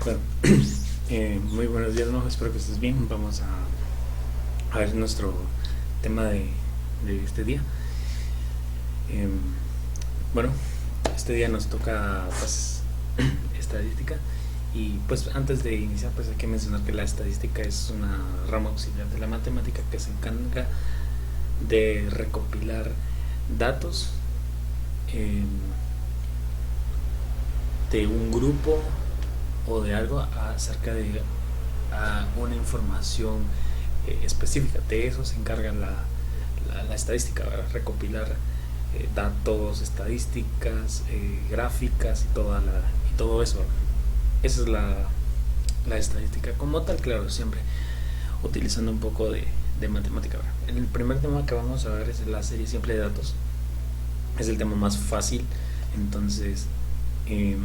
Bueno, muy buenos días, ¿no? Espero que estés bien. Vamos a ver nuestro tema de este día. Eh, bueno, este día nos toca pues estadística y pues antes de iniciar pues hay que mencionar que la estadística es una rama auxiliar de la matemática que se encarga de recopilar datos eh, de un grupo o de algo acerca de una información específica. De eso se encarga la estadística, ¿verdad? Recopilar datos, estadísticas, gráficas y todo eso, ¿verdad? Esa es la estadística como tal, claro, siempre utilizando un poco de matemática, ¿verdad? El primer tema que vamos a ver es la serie simple de datos. Es el tema más fácil, entonces eh,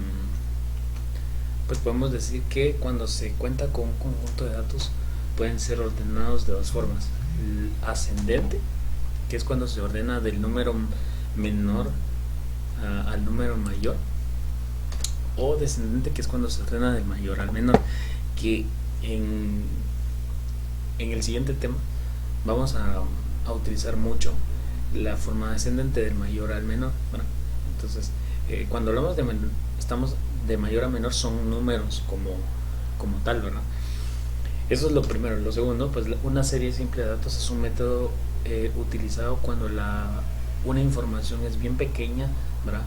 pues podemos decir que cuando se cuenta con un conjunto de datos pueden ser ordenados de dos formas: el ascendente, que es cuando se ordena del número menor al número mayor, o descendente, que es cuando se ordena del mayor al menor, que en el siguiente tema vamos a utilizar mucho la forma descendente del mayor al menor. Bueno, entonces cuando hablamos estamos de mayor a menor, son números como tal, ¿verdad? Eso es lo primero. Lo segundo, pues una serie simple de datos es un método utilizado cuando una información es bien pequeña, ¿verdad?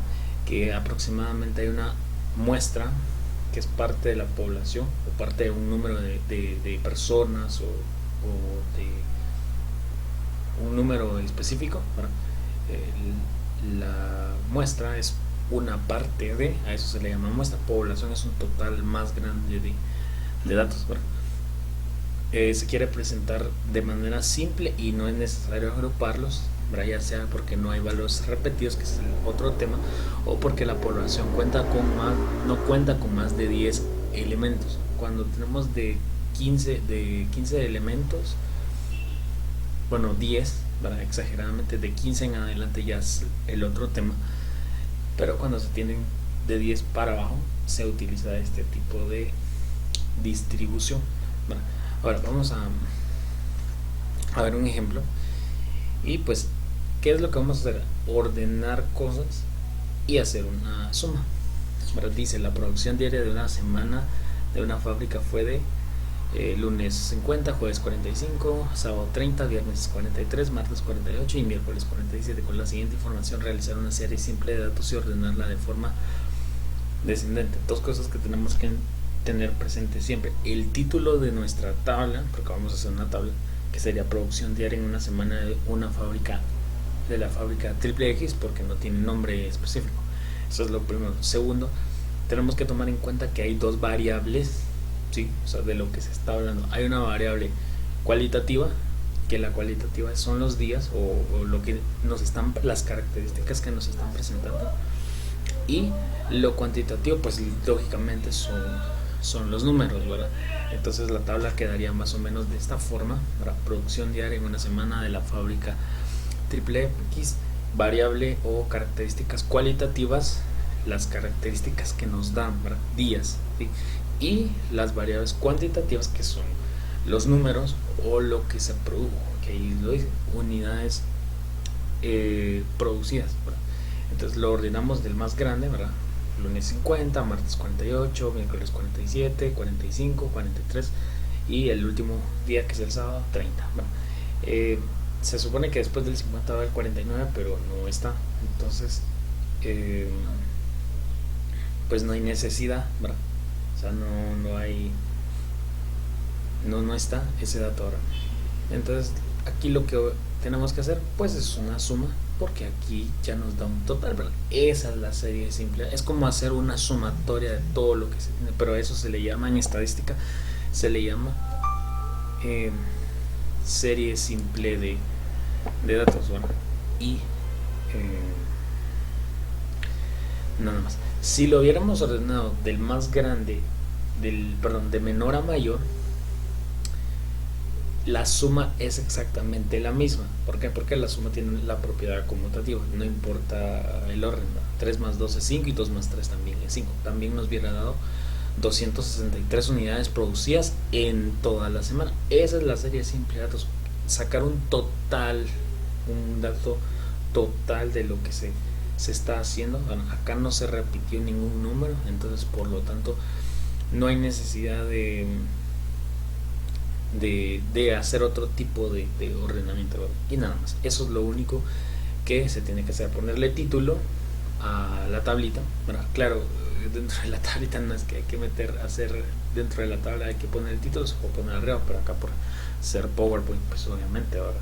Que aproximadamente hay una muestra que es parte de la población o parte de un número de personas o de un número específico, ¿verdad? La muestra es una parte a eso se le llama muestra. Población es un total más grande de datos, ¿verdad? Se quiere presentar de manera simple y no es necesario agruparlos, ¿verdad? Ya sea porque no hay valores repetidos, que es el otro tema, o porque la población no cuenta con más de 10 elementos. Cuando tenemos de 15 elementos, bueno, 10, ¿verdad? Exageradamente, de 15 en adelante ya es el otro tema, pero cuando se tienen de 10 para abajo se utiliza este tipo de distribución, ¿verdad? Ahora vamos a ver un ejemplo. Y pues, ¿qué es lo que vamos a hacer? Ordenar cosas y hacer una suma, ¿verdad? Dice: la producción diaria de una semana de una fábrica fue de lunes 50, jueves 45, sábado 30, viernes 43, martes 48 y miércoles 47. Con la siguiente información realizar una serie simple de datos y ordenarla de forma descendente. Dos cosas que tenemos que tener presente siempre: el título de nuestra tabla, porque vamos a hacer una tabla que sería producción diaria en una semana de una fábrica, de la fábrica Triple X, porque no tiene nombre específico. Eso es lo primero. Segundo, tenemos que tomar en cuenta que hay dos variables, ¿sí? O sea, de lo que se está hablando. Hay una variable cualitativa, que la cualitativa son los días o lo que las características que nos están presentando, y lo cuantitativo pues lógicamente son los números, ¿verdad? Entonces la tabla quedaría más o menos de esta forma, ¿verdad? Producción diaria en una semana de la fábrica Triple X, variable o características cualitativas, las características que nos dan, ¿verdad? Días, ¿sí? Y las variables cuantitativas, que son los números o lo que se produjo, que ahí lo dice, unidades producidas, ¿verdad? Entonces lo ordenamos del más grande, ¿verdad? Lunes 50, martes 48, miércoles 47, 45, 43 y el último día, que es el sábado, 30, ¿verdad? Se supone que después del 50 va el 49, pero no está. Entonces pues no hay necesidad, ¿verdad? O sea, no está ese dato ahora. Entonces aquí lo que tenemos que hacer pues es una suma, porque aquí ya nos da un total, ¿verdad? Esa es la serie simple. Es como hacer una sumatoria de todo lo que se tiene, pero eso se le llama en estadística, se le llama serie simple de datos, ¿verdad? Y nada más. Si lo hubiéramos ordenado del más grande, de menor a mayor, la suma es exactamente la misma. ¿Por qué? Porque la suma tiene la propiedad conmutativa, no importa el orden, ¿no? 3 más 2 es 5 y 2 más 3 también es 5. También nos hubiera dado 263 unidades producidas en toda la semana. Esa es la serie simple de datos. Sacar un dato total de lo que se está haciendo. Bueno, acá no se repitió ningún número, entonces por lo tanto no hay necesidad de hacer otro tipo de ordenamiento, ¿verdad? Y nada más. Eso es lo único que se tiene que hacer, ponerle título a la tablita, ¿verdad? Claro, dentro de la tablita no es que hay que hacer dentro de la tabla, hay que poner el título, se puede poner arriba, pero acá por ser PowerPoint, pues obviamente ahora.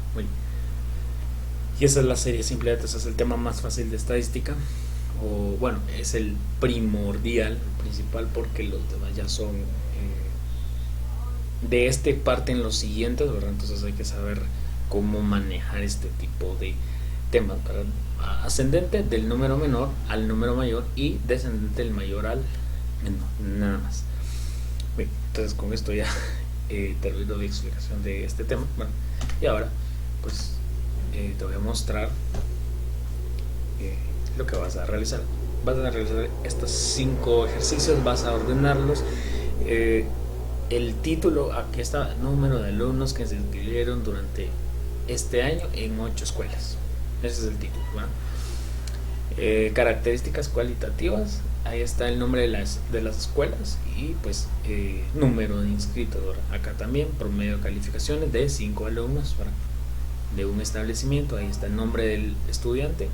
Y esa es la serie simple de datos, es el tema más fácil de estadística, o bueno, es el primordial, el principal, porque los demás ya son de este parten los siguientes, ¿verdad? Entonces hay que saber cómo manejar este tipo de temas, ¿verdad? Ascendente del número menor al número mayor y descendente del mayor al menor, nada más. Bien, entonces con esto ya termino mi explicación de este tema. Bueno, y ahora pues te voy a mostrar lo que vas a realizar. Vas a realizar estos 5 ejercicios, vas a ordenarlos. El título, aquí está: número de alumnos que se inscribieron durante este año en 8 escuelas. Ese es el título, ¿verdad? Características cualitativas, ahí está el nombre de las escuelas y pues número de inscritos, ¿verdad? Acá también promedio de calificaciones de 5 alumnos, ¿verdad? De un establecimiento, ahí está el nombre del estudiante,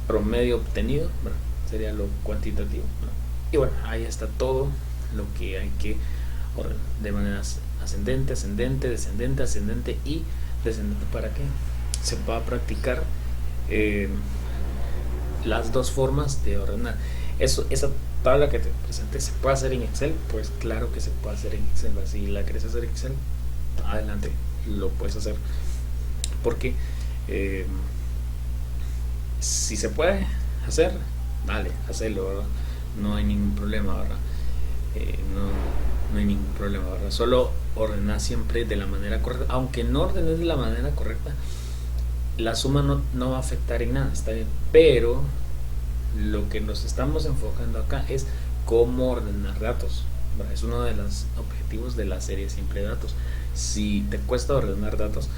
promedio obtenido, ¿verdad? Sería lo cuantitativo, ¿verdad? Y bueno, ahí está todo lo que hay que ordenar de manera ascendente, ascendente, descendente, ascendente y descendente, para que se pueda practicar las dos formas de ordenar. Esa tabla que te presenté, ¿se puede hacer en Excel? Pues claro que se puede hacer en Excel. Si la quieres hacer en Excel, adelante, lo puedes hacer, porque si se puede hacer, dale, hazlo, ¿verdad? No hay ningún problema, ¿verdad? No hay ningún problema, ¿verdad? Solo ordenar siempre de la manera correcta. Aunque no ordenes de la manera correcta, la suma no va a afectar en nada, está bien. Pero lo que nos estamos enfocando acá es cómo ordenar datos, ¿verdad? Es uno de los objetivos de la serie simple de datos. Si te cuesta ordenar datos,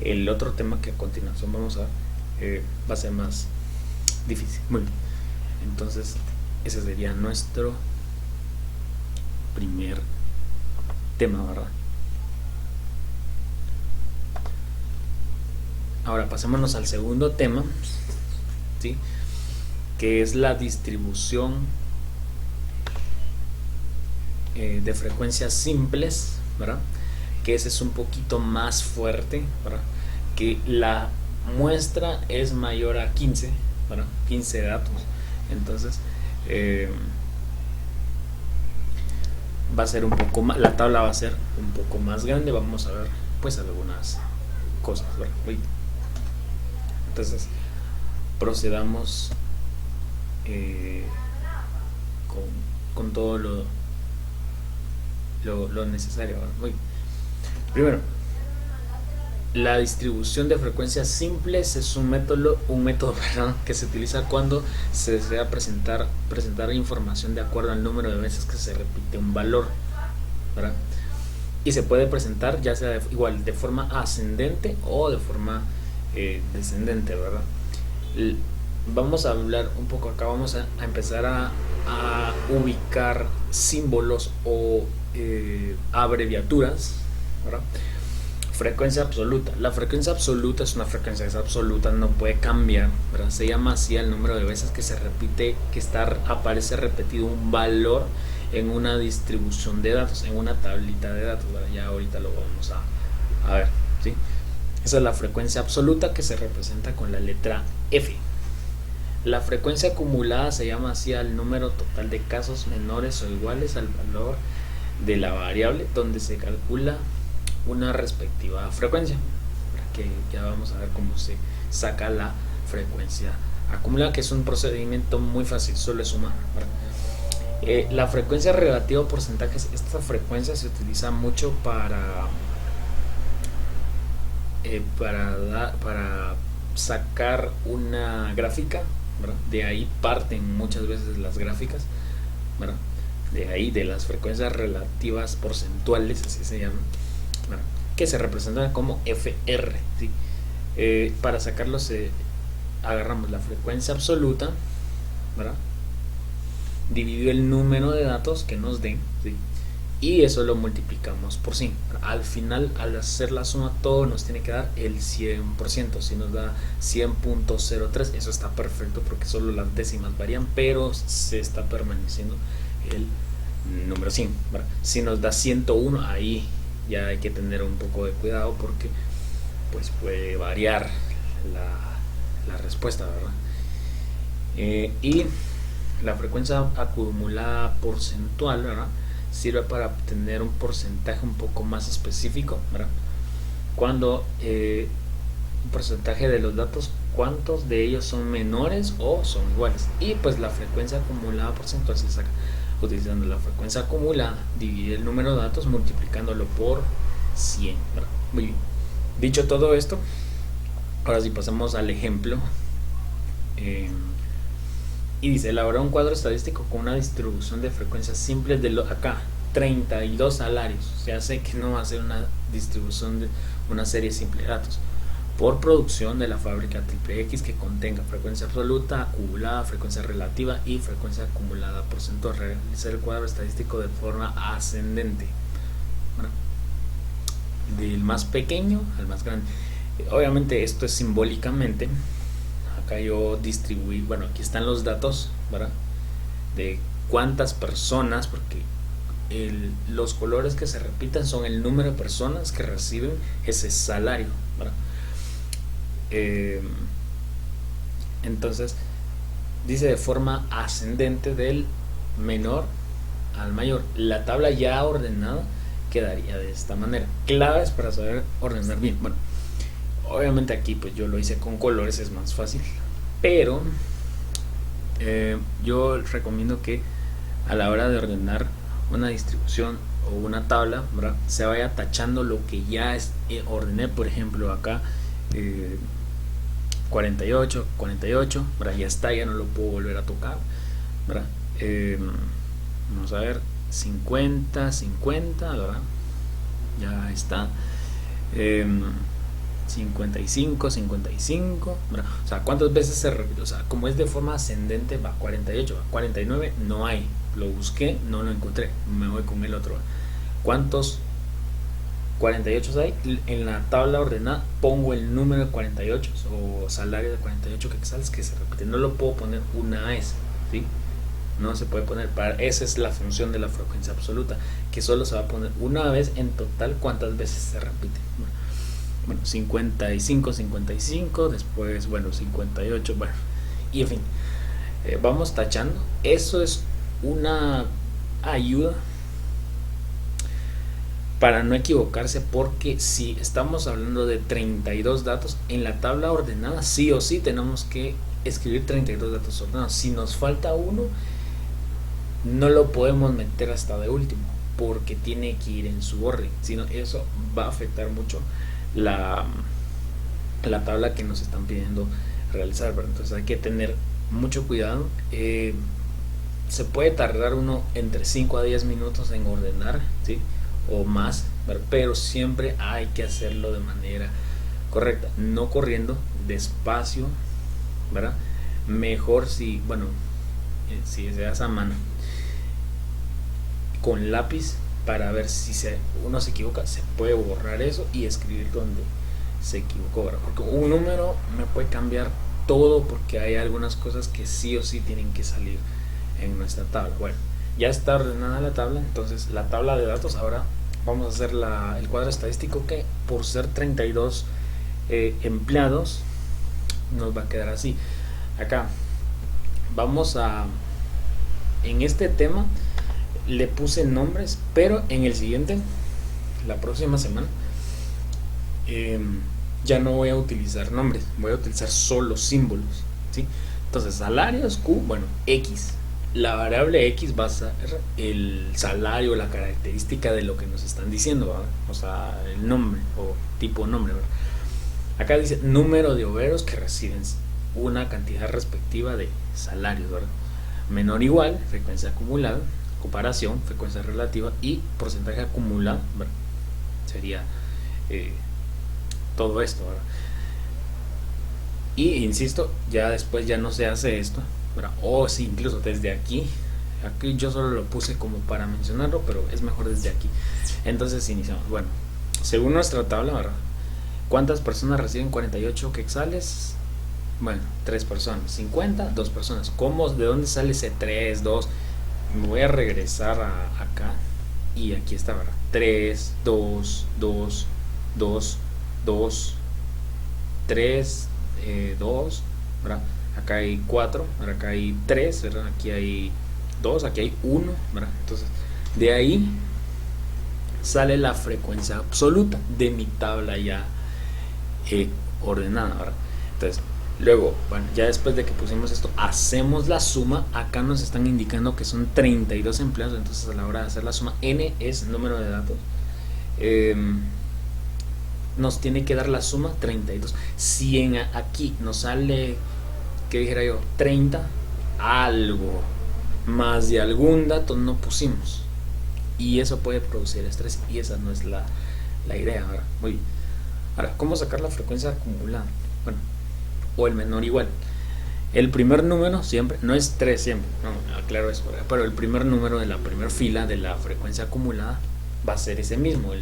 el otro tema que a continuación vamos a ver va a ser más difícil. Muy bien. Entonces ese sería nuestro primer tema, ¿verdad? Ahora pasémonos al segundo tema, ¿sí? Que es la distribución de frecuencias simples, ¿verdad? Que ese es un poquito más fuerte, ¿verdad? Que la muestra es mayor a 15, ¿verdad? 15 datos. Entonces va a ser un poco más, la tabla va a ser un poco más grande. Vamos a ver pues algunas cosas, ¿verdad? Entonces procedamos con todo lo necesario, ¿verdad? Muy bien. Primero, la distribución de frecuencias simples es un método perdón, que se utiliza cuando se desea presentar información de acuerdo al número de veces que se repite un valor, ¿verdad? Y se puede presentar ya sea igual de forma ascendente o de forma descendente, ¿verdad? Vamos a hablar un poco acá, vamos a empezar a ubicar símbolos o abreviaturas, ¿verdad? Frecuencia absoluta. La frecuencia absoluta es una frecuencia que es absoluta, no puede cambiar, ¿verdad? Se llama así el número de veces que se repite, aparece repetido un valor en una distribución de datos, en una tablita de datos, ¿verdad? Ya ahorita lo vamos a ver, ¿sí? Esa es la frecuencia absoluta, que se representa con la letra F. La frecuencia acumulada se llama así al número total de casos menores o iguales al valor de la variable donde se calcula una respectiva frecuencia, que ya vamos a ver cómo se saca la frecuencia acumulada, que es un procedimiento muy fácil, solo es sumar, ¿verdad? La frecuencia relativa a porcentajes, esta frecuencia se utiliza mucho para sacar una gráfica, ¿verdad? De ahí parten muchas veces las gráficas, ¿verdad? de ahí, de las frecuencias relativas porcentuales, así se llama, ¿verdad? Que se representan como FR, ¿sí? Para sacarlo agarramos la frecuencia absoluta, ¿verdad? Dividido el número de datos que nos den, ¿sí? Y eso lo multiplicamos por 100. Al final, al hacer la suma, todo nos tiene que dar el 100%. Si nos da 100.03, eso está perfecto porque solo las décimas varían, pero se está permaneciendo el número 100, ¿verdad? Si nos da 101, ahí ya hay que tener un poco de cuidado porque pues puede variar la respuesta, ¿verdad? Y la frecuencia acumulada porcentual, ¿verdad?, sirve para obtener un porcentaje un poco más específico, ¿verdad? Cuando un porcentaje de los datos, cuántos de ellos son menores o son iguales. Y pues la frecuencia acumulada porcentual se saca utilizando la frecuencia acumulada, divide el número de datos multiplicándolo por 100, ¿verdad? Muy bien. Dicho todo esto, ahora sí pasamos al ejemplo. Y dice, elabora un cuadro estadístico con una distribución de frecuencias simples de acá 32 salarios. O sea, sé que no va a ser una distribución de una serie simple de datos por producción de la fábrica triple X que contenga frecuencia absoluta, acumulada, frecuencia relativa y frecuencia acumulada porcentual. Realizar el cuadro estadístico de forma ascendente, bueno, del más pequeño al más grande. Obviamente esto es simbólicamente. Acá yo distribuí, bueno, aquí están los datos, ¿verdad?, de cuántas personas, porque los colores que se repiten son el número de personas que reciben ese salario, ¿verdad? Entonces dice de forma ascendente del menor al mayor. La tabla ya ordenada quedaría de esta manera. Claves para saber ordenar bien. Bueno, obviamente aquí pues yo lo hice con colores, es más fácil, pero yo recomiendo que a la hora de ordenar una distribución o una tabla, ¿verdad?, se vaya tachando lo que ya ordené. Por ejemplo, acá 48, ¿verdad?, ya está, ya no lo puedo volver a tocar, ¿verdad? Vamos a ver, 50, ¿verdad?, ya está. 55, ¿verdad? O sea, ¿cuántas veces se repite? O sea, como es de forma ascendente, va 48, va 49, no hay. Lo busqué, no lo encontré, me voy con el otro. ¿Cuántos 48 hay? En la tabla ordenada pongo el número de 48 o salario de 48 quetzales que se repite. No lo puedo poner una vez, ¿sí? No se puede poner. Esa es la función de la frecuencia absoluta, que solo se va a poner una vez en total cuántas veces se repite. Bueno, 55, después, bueno, 58, bueno, y en fin, vamos tachando. Eso es una ayuda para no equivocarse, porque si estamos hablando de 32 datos en la tabla ordenada, sí o sí tenemos que escribir 32 datos ordenados. Si nos falta uno, no lo podemos meter hasta de último, porque tiene que ir en su orden, sino eso va a afectar mucho la tabla que nos están pidiendo realizar, ¿verdad? Entonces hay que tener mucho cuidado. Se puede tardar uno entre 5 a 10 minutos en ordenar, ¿sí?, o más, ¿verdad?, pero siempre hay que hacerlo de manera correcta, no corriendo, despacio, ¿verdad? Mejor si, bueno, si se hace a mano con lápiz, para ver si uno se equivoca, se puede borrar eso y escribir donde se equivocó, ¿verdad? Porque un número me puede cambiar todo, porque hay algunas cosas que sí o sí tienen que salir en nuestra tabla. Bueno, ya está ordenada la tabla. Entonces la tabla de datos, ahora vamos a hacer el cuadro estadístico, que por ser 32 empleados nos va a quedar así. Acá vamos en este tema le puse nombres, pero en el siguiente, la próxima semana, ya no voy a utilizar nombres, voy a utilizar solo símbolos, ¿sí? Entonces, salarios Q, bueno, X. La variable X va a ser el salario, la característica de lo que nos están diciendo, ¿verdad? O sea, el nombre o tipo nombre, ¿verdad? Acá dice número de obreros que reciben una cantidad respectiva de salarios, ¿verdad? Menor o igual, frecuencia acumulada, comparación, frecuencia relativa y porcentaje acumulado, ¿verdad? Sería todo esto, ¿verdad? Y insisto, ya después ya no se hace esto, ¿verdad? O sí, incluso desde aquí yo solo lo puse como para mencionarlo, pero es mejor desde aquí. Entonces iniciamos. Bueno, según nuestra tabla, ¿verdad? ¿Cuántas personas reciben 48 quetzales? Bueno, 3 personas. 50, 2 personas. ¿Cómo? ¿De dónde sale ese 3, 2? Me voy a regresar acá. Y aquí está, ¿verdad? 3, 2, 2, 2, 2, 3, 2, ¿verdad? Acá hay 4, ¿verdad? Acá hay 3, ¿verdad? Aquí hay 2, aquí hay 1, ¿verdad? Entonces, de ahí sale la frecuencia absoluta de mi tabla ya ordenada, ¿verdad? Entonces, luego, bueno, ya después de que pusimos esto, hacemos la suma. Acá nos están indicando que son 32 empleados, entonces a la hora de hacer la suma, n es número de datos, nos tiene que dar la suma 32. Si aquí nos sale, que dijera yo, 30, algo más de algún dato no pusimos, y eso puede producir estrés, y esa no es la idea. Ahora, muy bien. Ahora, ¿cómo sacar la frecuencia acumulada? Bueno, o el menor igual. El primer número siempre, no es 3 siempre, no, aclaro eso, pero el primer número de la primera fila de la frecuencia acumulada va a ser ese mismo,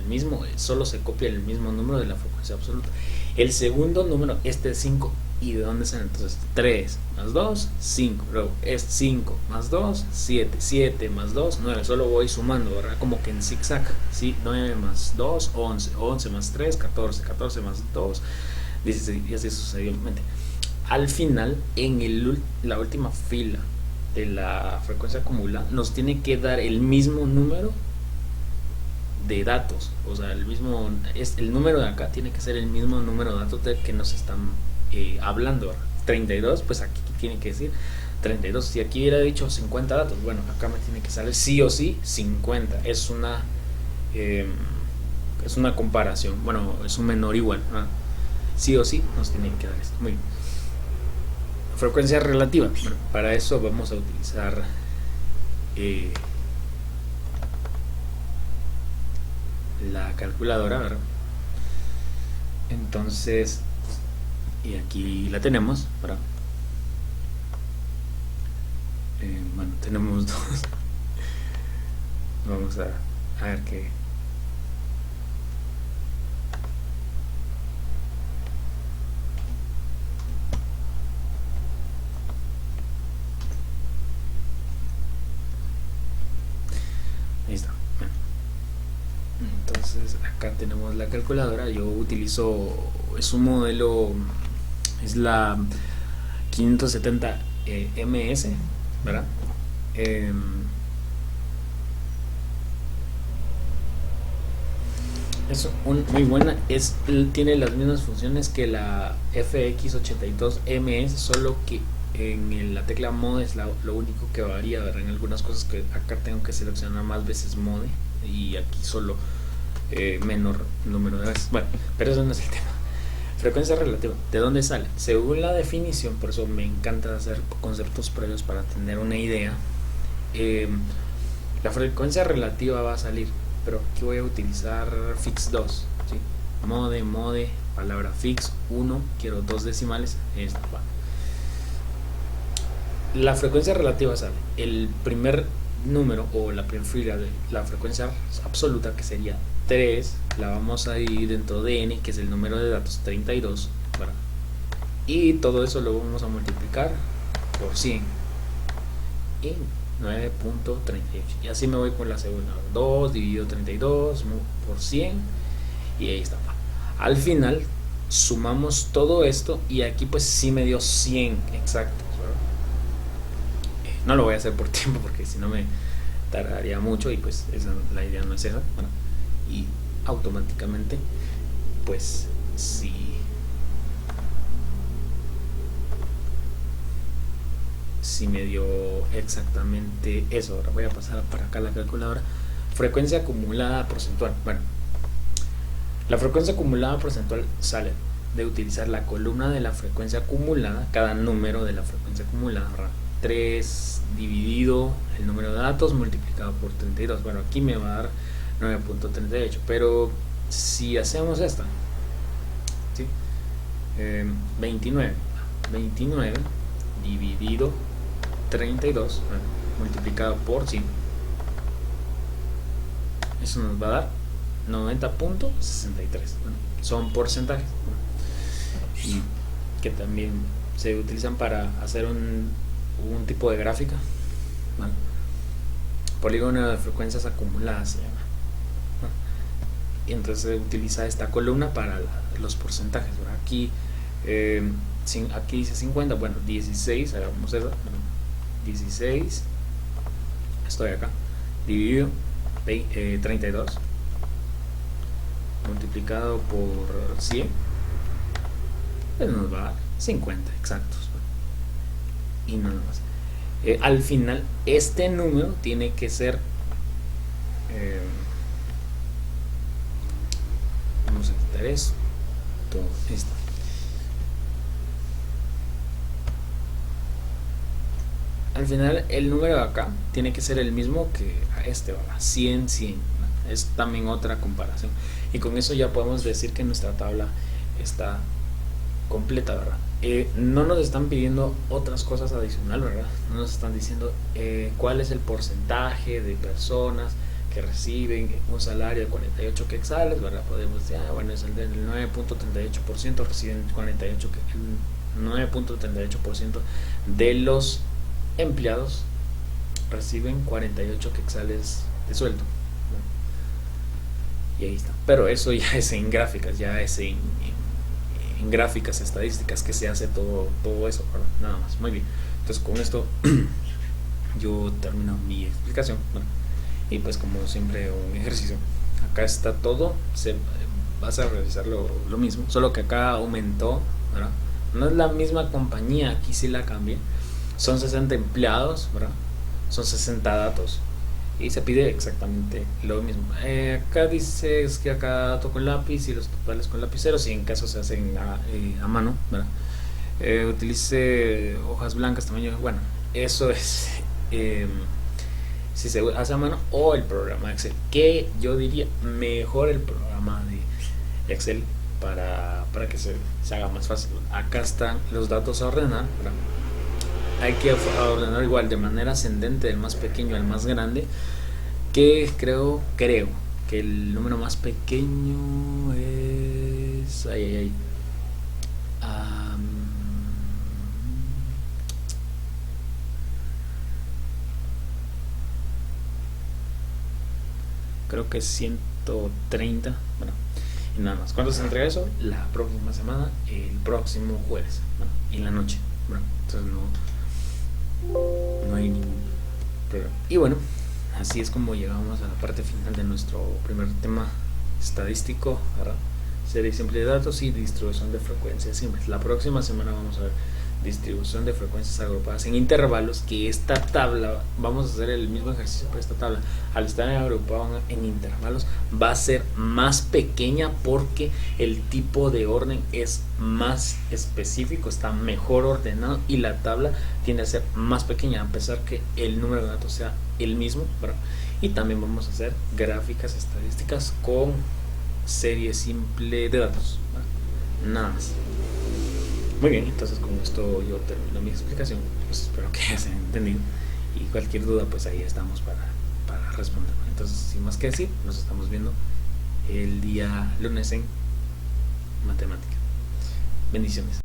solo se copia el mismo número de la frecuencia absoluta. El segundo número, este es 5, ¿y de dónde sale? Entonces 3 más 2, 5, luego es 5 más 2, 7, 7 más 2, 9, solo voy sumando, ¿verdad? Como que en zigzag, ¿sí? 9 más 2, 11, 11 más 3, 14, 14 más 2, 16, y así sucesivamente. Al final, en la última fila de la frecuencia acumulada, nos tiene que dar el mismo número de datos, o sea, el número de acá tiene que ser el mismo número de datos de que nos están hablando, ¿verdad? 32, pues aquí tiene que decir 32. Si aquí hubiera dicho 50 datos, bueno, acá me tiene que salir sí o sí 50. Es una comparación, bueno, es un menor igual, ¿verdad? Sí o sí nos tiene que dar esto. Muy bien. Frecuencia relativa. Bueno, para eso vamos a utilizar la calculadora, ¿verdad? Entonces, y aquí la tenemos, ¿verdad? Bueno, tenemos dos. Vamos a ver qué. Ahí está. Entonces acá tenemos la calculadora. Yo utilizo, es un modelo, es la 570 MS, ¿verdad? Es muy buena, tiene las mismas funciones que la FX82MS, solo que en la tecla mode es lo único que varía, ¿verdad? En algunas cosas que acá tengo que seleccionar más veces mode y aquí solo menor número de veces. Bueno, pero eso no es el tema. Frecuencia relativa, ¿de dónde sale? Según la definición, por eso me encanta hacer conceptos previos para tener una idea. La frecuencia relativa va a salir, pero aquí voy a utilizar fix 2, ¿sí? Mode, palabra fix 1, quiero 2 decimales, esta va. La frecuencia relativa sale el primer número o la primera fila de la frecuencia absoluta, que sería 3, la vamos a ir dentro de n, que es el número de datos 32, ¿verdad? Y todo eso lo vamos a multiplicar por 100 y 9.38, y así me voy con la segunda. 2 dividido 32 por 100 y ahí está. Al final sumamos todo esto y aquí pues sí me dio 100 exactos, ¿verdad? No lo voy a hacer por tiempo porque si no me tardaría mucho y pues la idea no es esa, ¿verdad? Y automáticamente pues si me dio exactamente eso. Ahora voy a pasar para acá la calculadora. Frecuencia acumulada porcentual. Bueno, la frecuencia acumulada porcentual sale de utilizar la columna de la frecuencia acumulada, cada número de la frecuencia acumulada, ¿verdad? 3 dividido el número de datos multiplicado por 32. Bueno, aquí me va a dar 9.38, pero si hacemos esta, ¿sí? 29 dividido 32, bueno, multiplicado por 100, eso nos va a dar 90.63. Bueno, son porcentajes, ¿no? Y que también se utilizan para hacer un tipo de gráfica, ¿no? Polígono de frecuencias acumuladas se llama, ¿no? Y entonces se utiliza esta columna para los porcentajes, ¿verdad? Aquí dice 50, bueno, 16, hagamos eso, ¿no? 16, estoy acá, dividido 32 multiplicado por 100, pues nos va a dar 50 exactos, ¿no? Y nada más. Al final este número tiene que ser vamos a quitar esto, al final el número de acá tiene que ser el mismo que a este, ¿verdad? 100, 100, ¿no? Es también otra comparación, y con eso ya podemos decir que nuestra tabla está completa, ¿verdad? No nos están pidiendo otras cosas adicionales, ¿verdad? No nos están diciendo cuál es el porcentaje de personas que reciben un salario de 48 quetzales, ¿verdad? Podemos decir, bueno, es el del 9.38%, reciben 9.38% de los empleados reciben 48 quetzales de sueldo, ¿no? Y ahí está. Pero eso ya es en gráficas, ya es en gráficas estadísticas que se hace todo eso, ¿verdad? Nada más. Muy bien. Entonces con esto yo termino mi explicación, ¿no? Y pues como siempre un ejercicio. Acá está todo, vas a realizar lo mismo, solo que acá aumentó, ¿verdad? No es la misma compañía, aquí sí la cambié. Son 60 empleados, ¿verdad? Son 60 datos. Y se pide exactamente lo mismo. Acá dice que cada dato con lápiz y los totales con lapiceros, y en caso se hacen a mano, ¿verdad? Utilice hojas blancas, tamaño. Bueno, eso es si se hace a mano o el programa de Excel. Que yo diría mejor el programa de Excel para que se haga más fácil. Acá están los datos a ordenar, ¿verdad? Hay que ordenar igual de manera ascendente del más pequeño al más grande, que creo que el número más pequeño es creo que es 130. Bueno, y nada más. ¿Cuándo se entrega eso? La próxima semana, el próximo jueves, bueno, en la noche. Bueno, entonces no hay ningún problema. Y bueno, así es como llegamos a la parte final de nuestro primer tema estadístico, ¿verdad? Serie simple de datos y distribución de frecuencias simples. La próxima semana vamos a ver distribución de frecuencias agrupadas en intervalos, que esta tabla, vamos a hacer el mismo ejercicio para esta tabla. Al estar agrupado en intervalos va a ser más pequeña porque el tipo de orden es más específico, está mejor ordenado, y la tabla tiende a ser más pequeña a pesar que el número de datos sea el mismo, ¿verdad? Y también vamos a hacer gráficas estadísticas con serie simple de datos, ¿verdad? Nada más. Muy bien, entonces con esto yo termino mi explicación. Pues espero que se haya entendido, y cualquier duda pues ahí estamos para responder. Entonces, sin más que decir, nos estamos viendo el día lunes en matemática. Bendiciones.